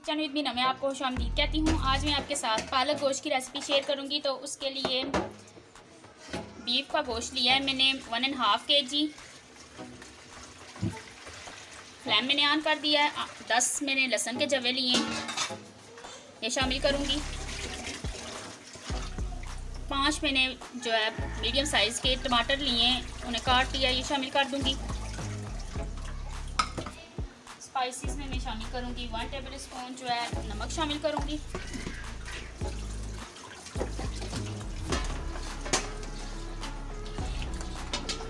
Channel with Meena मैं आपको खुशामदीद कहती हूँ। आज मैं आपके साथ पालक गोश्त की रेसिपी शेयर करूँगी। तो उसके लिए बीफ का गोश्त लिया है मैंने 1.5 kg। फ्लेम मैंने ऑन कर दिया है। 10 मैंने लहसुन के जवे लिए हैं, ये शामिल करूँगी। 5 मैंने जो है मीडियम साइज़ के टमाटर लिए हैं, उन्हें काट लिया, ये शामिल कर दूँगी। स्पाइसेस में मैं शामिल करूँगी 1 टेबल स्पून जो है नमक शामिल करूँगी।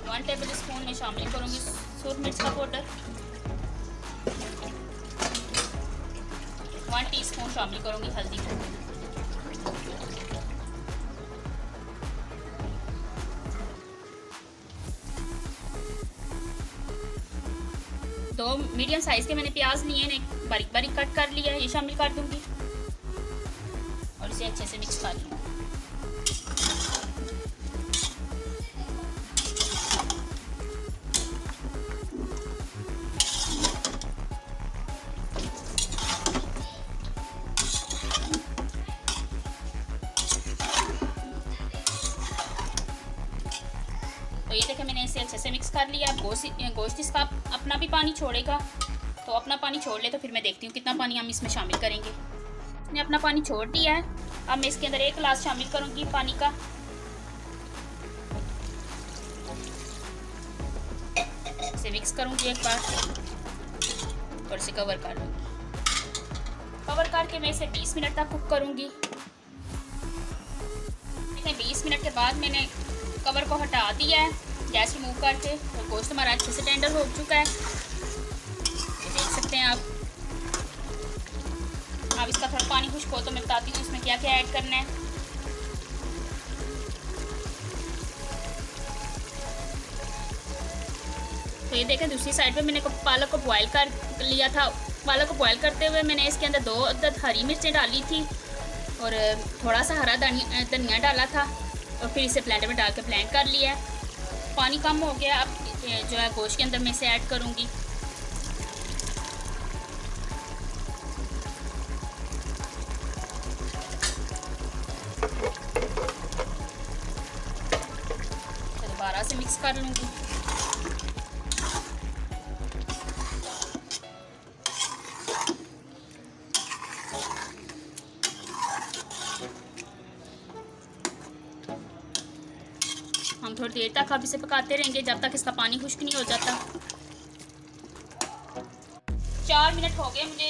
वन टेबल स्पून में शामिल करूँगी सूरज मिर्च का पाउडर। 1 टीस्पून शामिल करूँगी हल्दी पाउडर। दो मीडियम साइज़ के मैंने प्याज लिए हैं, बारीक बारीक कट कर लिया है, ये शामिल कर दूंगी और इसे अच्छे से मिक्स कर लूँगी। तो ये देखें मैंने इसे अच्छे से मिक्स कर लिया। गोश्त इसका अपना भी पानी छोड़ेगा, तो अपना पानी छोड़ ले तो फिर मैं देखती हूँ कितना पानी हम इसमें शामिल करेंगे। इसने अपना पानी छोड़ दिया है। अब मैं इसके अंदर 1 गिलास शामिल करूँगी पानी का। इसे मिक्स करूँगी एक बार और इसे कवर कर लूँगी। कवर करके मैं इसे 20 मिनट तक कुक करूँगी। देखिए 20 मिनट के बाद मैंने कवर को हटा दिया है, गैस रिमूव करके। और गोश्त हमारा अच्छे से टेंडर हो चुका है, ये देख सकते हैं आप। अब इसका थोड़ा पानी खुश्क हो तो मैं बताती हूँ इसमें क्या क्या ऐड करना है। तो ये देखें दूसरी साइड पे मैंने पालक को बॉयल कर लिया था। पालक को बॉयल करते हुए मैंने इसके अंदर 2 अदद हरी मिर्चें डाली थी और थोड़ा सा हरा धनिया डाला था और फिर इसे ब्लेंडर में डाल के ब्लेंड कर लिया है। पानी कम हो गया। अब जो है गोश्त के अंदर मैं इसे ऐड करूँगी। दोबारा से मिक्स कर लूँगी। हम थोड़ी देर तक अब इसे पकाते रहेंगे जब तक इसका पानी खुश्क नहीं हो जाता। 4 मिनट हो गए मुझे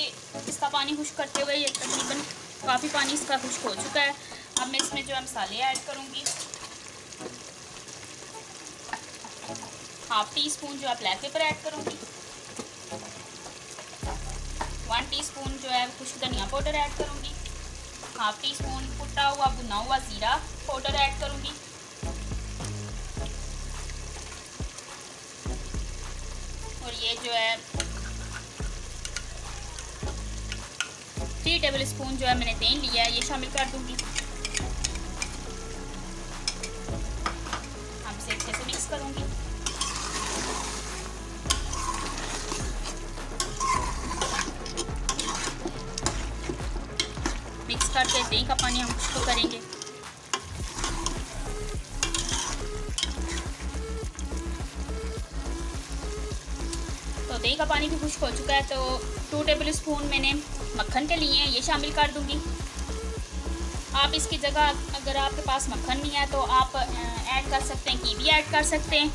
इसका पानी खुश्क करते हुए। ये तकरीबन काफ़ी पानी इसका खुश्क हो चुका है। अब मैं इसमें जो है मसाले ऐड करूँगी। 1/2 टीस्पून जो है ब्लैक पेपर ऐड करूँगी। 1 टीस्पून जो है खुश्क धनिया पाउडर ऐड करूँगी। 1/2 टीस्पून कुटा हुआ भुना हुआ ज़ीरा पाउडर ऐड करूँगी। और ये जो है 3 टेबल स्पून जो है मैंने तेल लिया है, ये शामिल कर दूंगी। हम इसे अच्छे से मिक्स करूंगी। मिक्स करके दही का पानी हम खुश्क करेंगे। तो दही का पानी भी खुश्क हो चुका है। तो 2 टेबल स्पून मैंने मक्खन के लिए हैं, ये शामिल कर दूंगी। आप इसकी जगह अगर आपके पास मक्खन नहीं है तो आप ऐड कर सकते हैं, घी भी ऐड कर सकते हैं,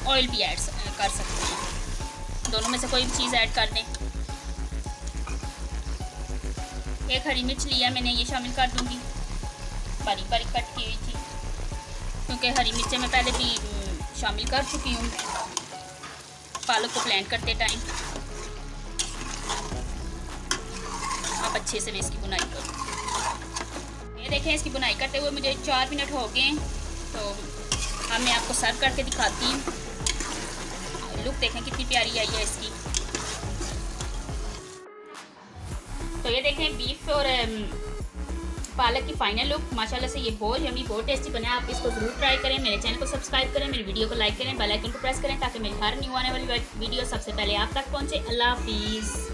ऑयल भी ऐड कर सकते हैं। दोनों में से कोई भी चीज़ ऐड कर दें। 1 हरी मिर्च लिया मैंने, ये शामिल कर दूंगी। बारीक बारीक कट की हुई थी, क्योंकि हरी मिर्चें मैं पहले भी शामिल कर चुकी हूँ पालक को ब्लेंड करते टाइम। आप अच्छे से मैं इसकी बुनाई करूँ। ये देखें इसकी बुनाई करते हुए मुझे 4 मिनट हो गए। तो अब मैं आपको सर्व करके दिखाती हूँ। लुक देखें कितनी प्यारी आई है इसकी। तो ये देखें बीफ और पालक की फाइनल लुक। माशाल्लाह से ये बहुत यमी, बहुत टेस्टी बना है। आप इसको ज़रूर ट्राई करें। मेरे चैनल को सब्सक्राइब करें, मेरी वीडियो को लाइक करें, बेल आइकन को प्रेस करें ताकि मेरी हर न्यू आने वाली वीडियो सबसे पहले आप तक पहुंचे। अल्लाह हाफिज़।